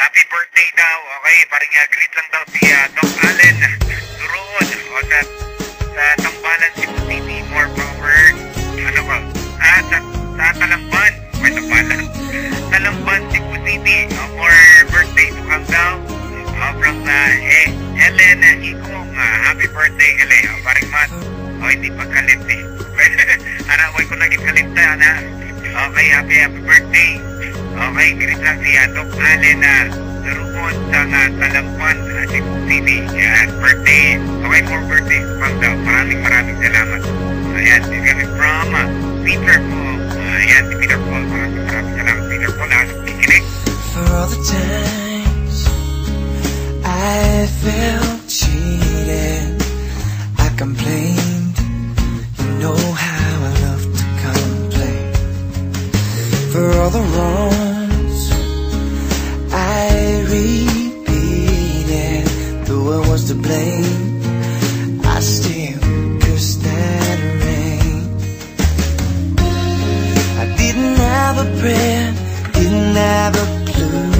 Happy birthday daw. Okay, parang greet lang daw si Doc Allen. Turoon. O sa Tambalan, Cebu City. More power. Ano ba? Sa Talamban. May Tambalan. Talamban, Cebu City. More birthday to come daw. From Helen Hikong. Happy birthday, Helen. Parang man. Hindi pa kalit eh. Araway ko lagi kalit na. Okay, happy birthday. Okay, greet lang si Doc Allen Turuon sa Talamban, Cebu City. Yan, birthday. Okay, more birthday to come daw. Maraming salamat. Ayan, kami from Peter Paul. Ayan, si Peter Paul. Maraming salamat, Peter Paul. Kikinig. For all the times I felt cheated, I complained. You know how I love to complain. For all the wrongs I repeated, though I was to blame, I still cursed that rain. I didn't have a prayer, didn't have a clue,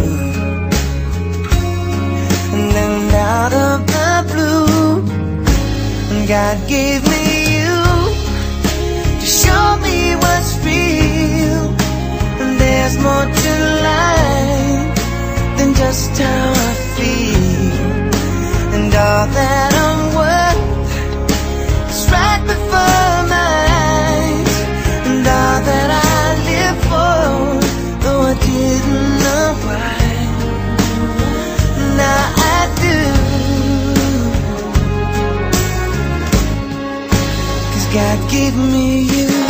and then out of the blue, God gave me you to show me what's real. And there's more to life than just how I feel, and all that I'm worth is right before my eyes, and all that I live for, though I didn't know why, now I do. 'Cause God gave me you.